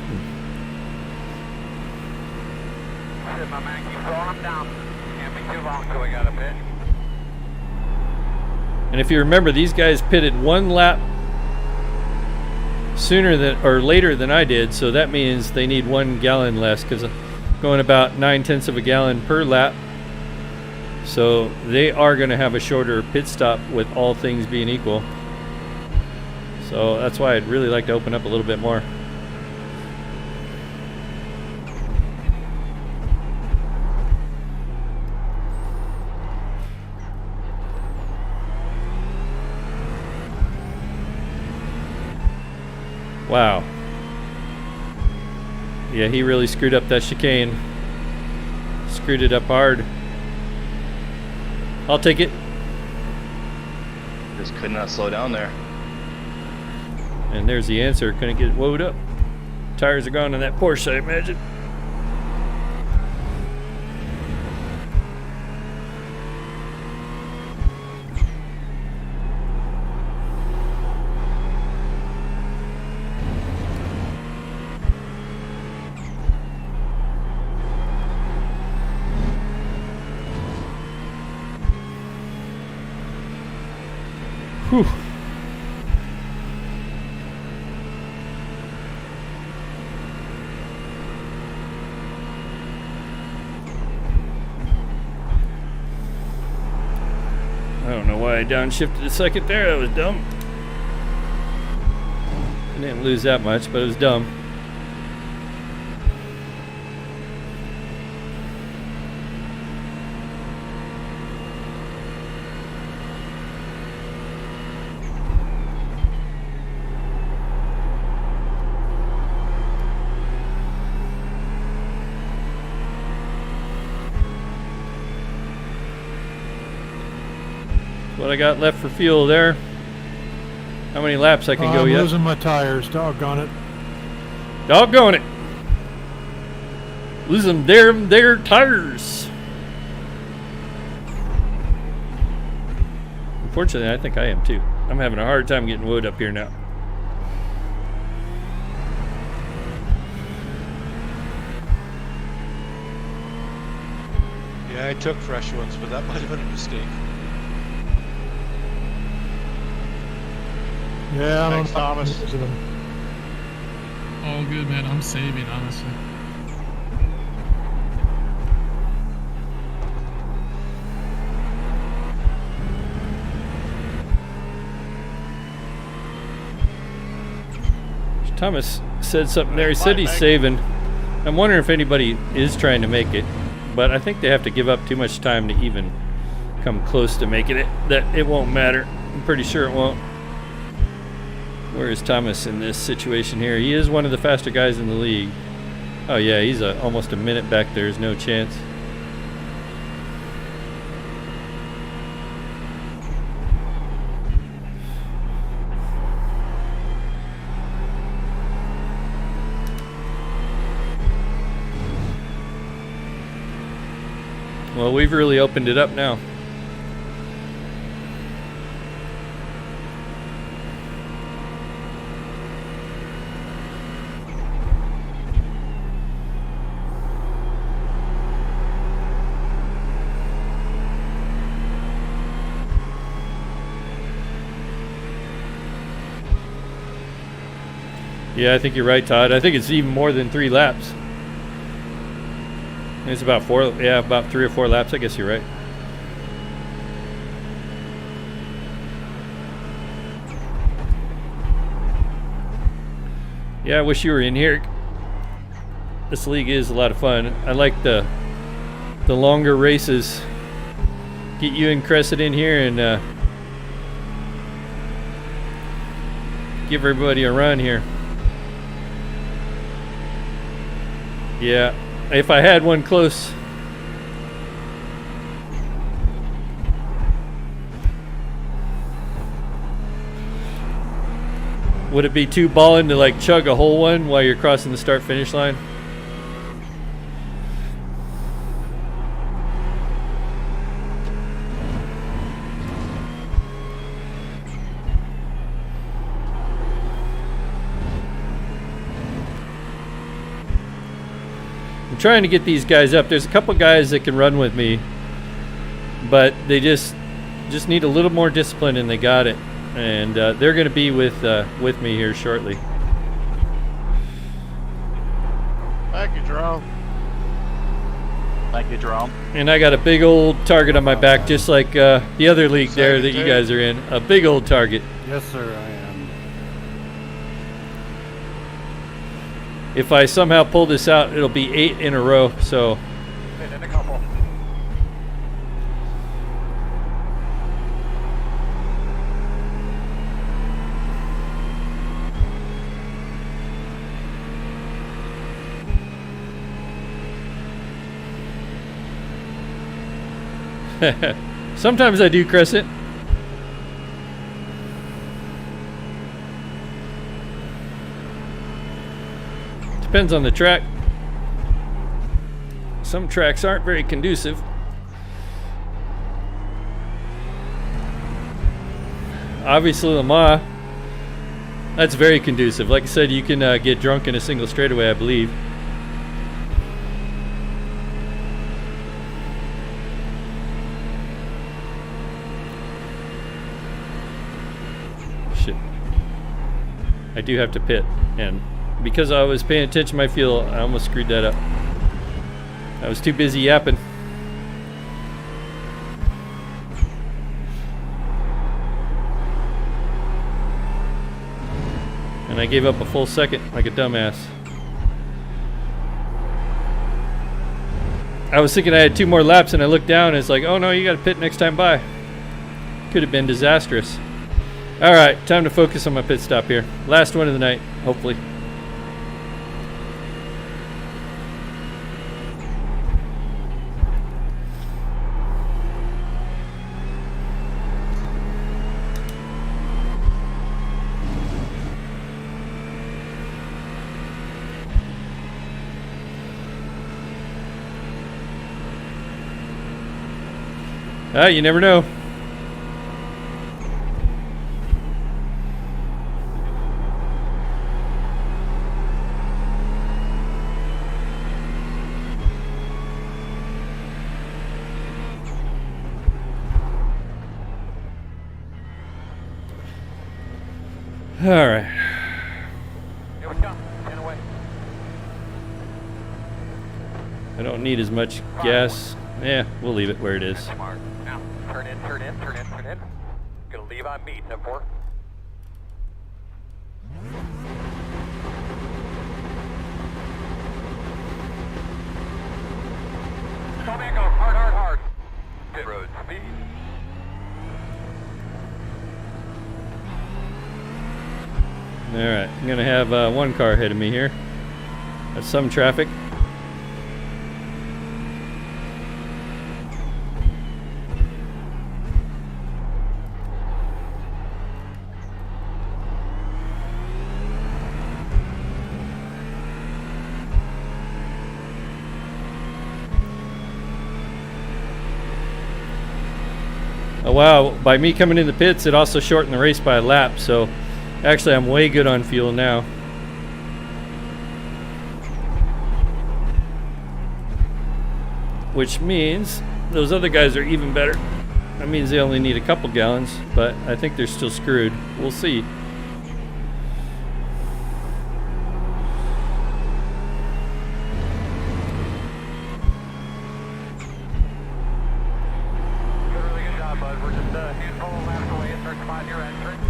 My man, keep rolling down. Can't be too long till we got a pit. And if you remember, these guys pitted one lap sooner than or later than I did, so that means they need 1 gallon less because I'm going about 9/10 of a gallon per lap. So they are going to have a shorter pit stop with all things being equal. So that's why I'd really like to open up a little bit more. Wow. Yeah, he really screwed up that chicane. Screwed it up hard. I'll take it. Just could not slow down there. And there's the answer. Couldn't get it woed up. Tires are gone on that Porsche, I imagine. Whew. I don't know why I downshifted a second there. That was dumb. I didn't lose that much, but it was dumb. What I got left for fuel there. How many laps I can go I'm yet? losing my tires. Doggone it. Doggone it. Losing their tires. Unfortunately, I think I am too. I'm having a hard time getting wood up here now. Yeah, I took fresh ones, but that might have been a mistake. Yeah, I Thanks, don't know. Thomas. Losing them. All good, man. I'm saving, honestly. Thomas said something there. He said he's saving. I'm wondering if anybody is trying to make it, but I think they have to give up too much time to even come close to making it. That it won't matter. I'm pretty sure it won't. Where is Thomas in this situation here? He is one of the faster guys in the league. Oh yeah, he's almost a minute back there. There's no chance. Well, we've really opened it up now. Yeah, I think you're right, Todd. I think it's even more than 3 laps. It's about 4, yeah, about 3 or 4 laps. I guess you're right. Yeah, I wish you were in here. This league is a lot of fun. I like the longer races. Get you and Crescent in here and give everybody a run here. Yeah, if I had one close. Would it be too balling to like chug a whole one while you're crossing the start finish line? Trying to get these guys up. There's a couple guys that can run with me, but they just need a little more discipline, and they got it. And they're going to be with me here shortly. Thank you, Jerome. Thank you, Jerome. And I got a big old target on my back, just like the other league there that you guys are in. A big old target. Yes, sir, I am. If I somehow pull this out, it'll be 8 in a row. So. In a couple. Sometimes I do, Crescent. Depends on the track. Some tracks aren't very conducive. Obviously, Le Mans, that's very conducive. Like I said, you can get drunk in a single straightaway, I believe. Shit. I do have to pit, and because I was paying attention to my fuel, I almost screwed that up. I was too busy yapping. And I gave up a full second like a dumbass. I was thinking I had 2 more laps, and I looked down and it's like, oh no, you got to pit next time by. Could have been disastrous. All right, time to focus on my pit stop here. Last one of the night, hopefully. You never know. All right. Here we come. 10 away. I don't need as much gas. Yeah, we'll leave it where it is. Mark. Now, turn in, turn in, turn in, turn in. Gonna leave on me, 10-4. Go, man, go. Hard, hard, hard. Pit road speed. All right, I'm gonna have 1 car ahead of me here. That's some traffic. Oh wow, by me coming in the pits, it also shortened the race by a lap, so actually I'm way good on fuel now. Which means those other guys are even better. That means they only need a couple gallons, but I think they're still screwed. We'll see.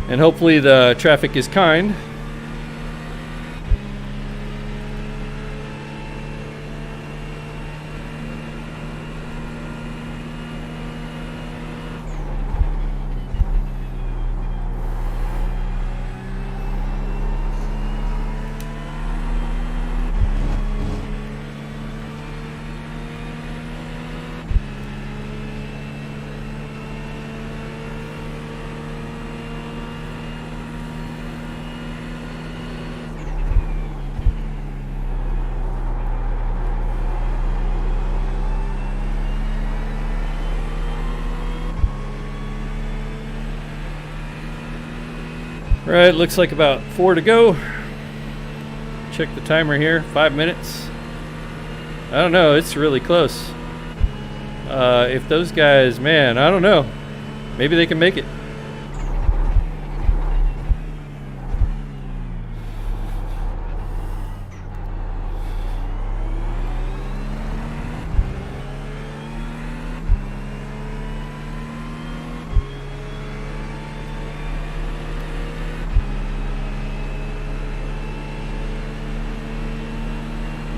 And hopefully the traffic is kind. Right, looks like about 4 to go. Check the timer here, 5 minutes. I don't know, it's really close. If those guys, man, I don't know. Maybe they can make it.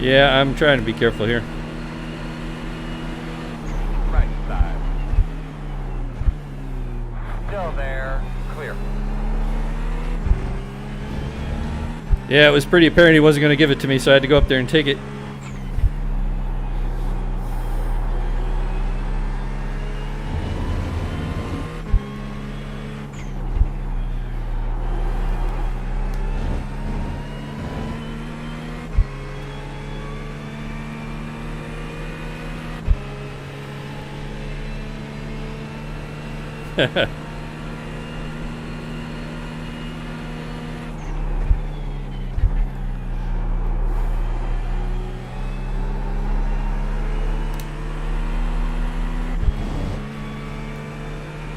Yeah, I'm trying to be careful here. Right side. Still there. Clear. Yeah, it was pretty apparent he wasn't going to give it to me, so I had to go up there and take it.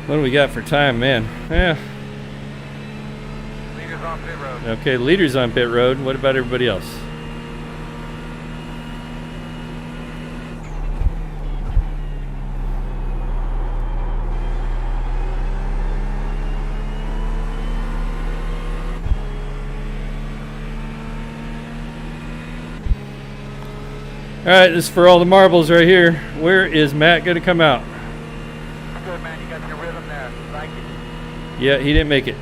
What do we got for time, man? Yeah. Leaders on pit road. Okay, leaders on pit road. What about everybody else? All right, this is for all the marbles right here. Where is Matt going to come out? Good, man. You got your rhythm there. Thank you. Yeah, he didn't make it.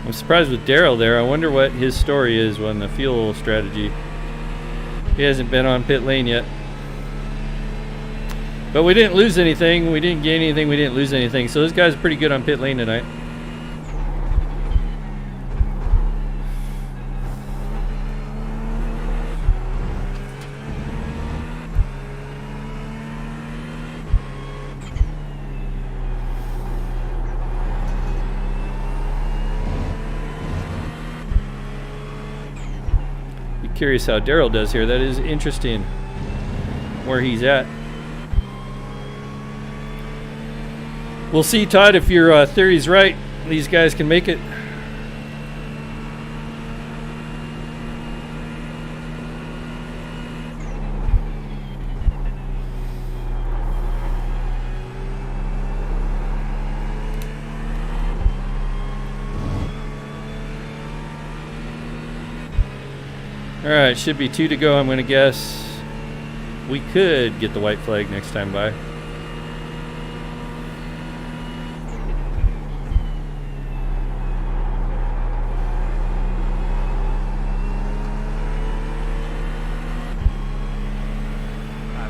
I'm surprised with Daryl there. I wonder what his story is on the fuel strategy. He hasn't been on pit lane yet. But we didn't lose anything. We didn't gain anything. We didn't lose anything. So this guy's pretty good on pit lane tonight. Curious how Daryl does here. That is interesting where he's at. We'll see, Todd, if your theory's right. These guys can make it. All right, should be 2 to go, I'm going to guess. We could get the white flag next time by.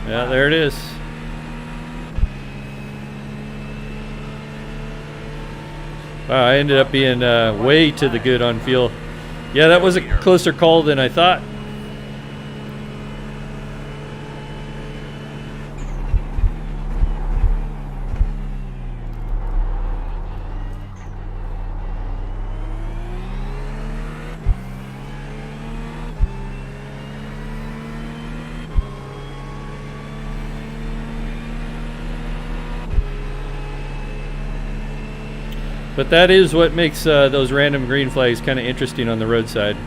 Yeah, there it is. Wow, I ended up being way to the good on fuel. Yeah, that was a closer call than I thought. But that is what makes those random green flags kind of interesting on the roadside.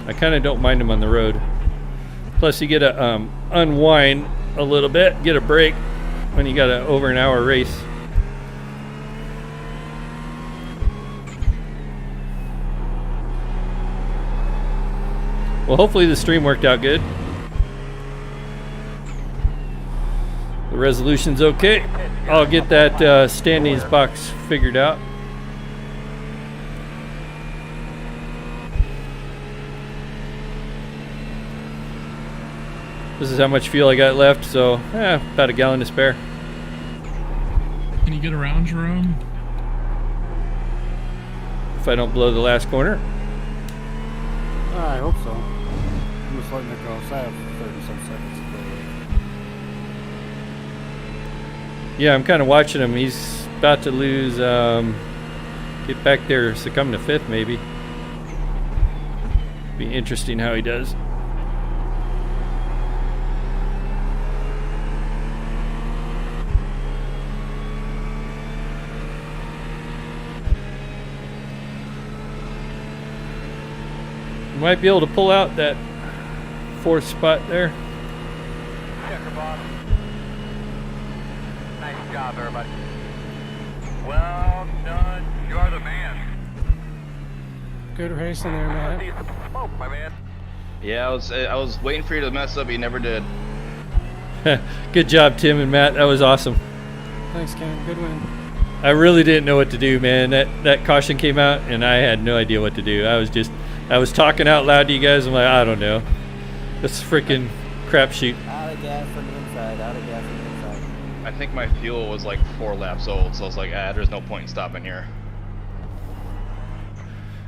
I kind of don't mind them on the road. Plus you get to unwind a little bit, get a break when you got an over an hour race. Well, hopefully the stream worked out good. The resolution's okay. I'll get that standings box figured out. This is how much fuel I got left, so about a gallon to spare. Can you get around, Jerome? If I don't blow the last corner. I hope so. I'm just letting it go. So I have 30-some seconds to go. Yeah, I'm kind of watching him. He's about to lose, get back there, succumb to 5th maybe. Be interesting how he does. Might be able to pull out that 4th spot there. Checker boss. Nice job, everybody. Well done. You're the man. Good racing there, Matt. See some smoke, my man. Yeah, I was waiting for you to mess up, but you never did. Good job, Tim and Matt. That was awesome. Thanks, Ken. Good win. I really didn't know what to do, man. That caution came out, and I had no idea what to do. I was talking out loud to you guys. I'm like, I don't know. This freaking crapshoot. Out of gas on the inside, out of gas on the inside. I think my fuel was like 4 laps old, so I was like, there's no point in stopping here.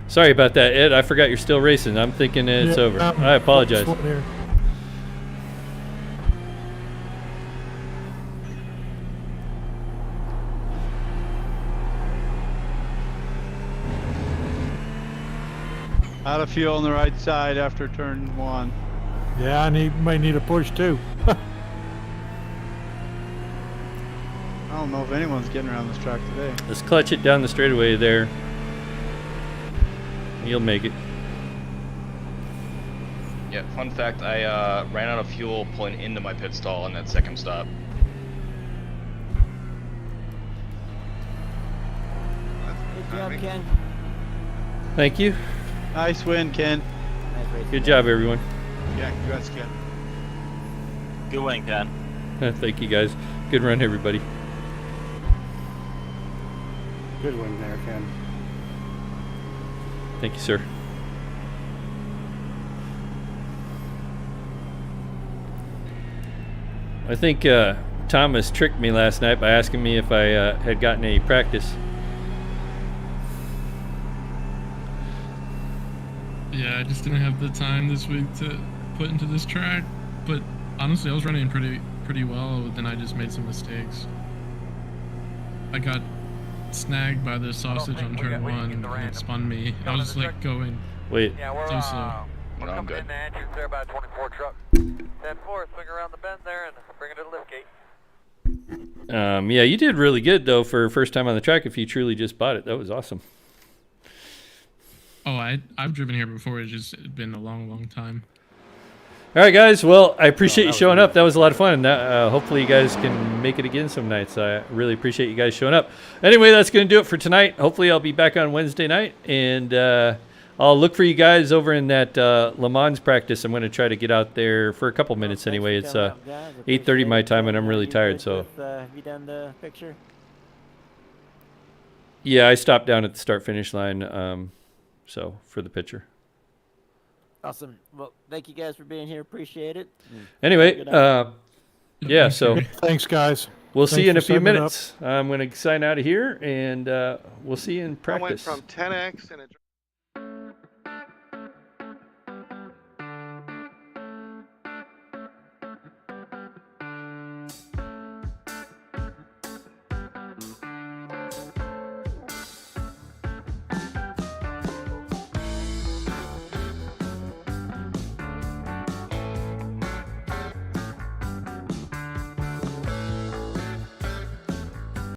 Sorry about that, Ed. I forgot you're still racing. I'm thinking it's over. I apologize. Out of fuel on the right side after turn 1. Yeah, I might need a push too. I don't know if anyone's getting around this track today. Let's clutch it down the straightaway there. You'll make it. Yeah, fun fact, I ran out of fuel pulling into my pit stall on that second stop. Good job, Ken. Thank you. Nice win, Ken. Nice racing. Good job, everyone. Yeah, congrats, Ken. Good win, Ken. Thank you, guys. Good run, everybody. Good win there, Ken. Thank you, sir. I think Thomas tricked me last night by asking me if I had gotten any practice. Yeah, I just didn't have the time this week to put into this track. But honestly, I was running pretty well. Then I just made some mistakes. I got snagged by the sausage on turn 1 and it spun me. I was just like going. Wait. Yeah, we're, So slow. we're No, I'm coming good. in the entrance there by a 24 truck. 10-4, swing around the bend there and bring it to the lift gate. Yeah, you did really good, though, for first time on the track if you truly just bought it. That was awesome. Oh, I've driven here before. It's just been a long time. All right, guys. Well, I appreciate you showing up. That was a lot of fun. Hopefully, you guys can make it again some nights. I really appreciate you guys showing up. Anyway, that's going to do it for tonight. Hopefully, I'll be back on Wednesday night, and I'll look for you guys over in that Le Mans practice. I'm going to try to get out there for a couple minutes anyway. It's 8:30 my time, and I'm really tired. So have you done the picture? yeah, I stopped down at the start-finish line. So for the picture. Awesome. Well, thank you guys for being here. Appreciate it. Anyway, yeah. So Thanks, guys. we'll see you in a Thanks for few setting it up. minutes. I'm going to sign out of here, and we'll see you in I went practice. from 10x and a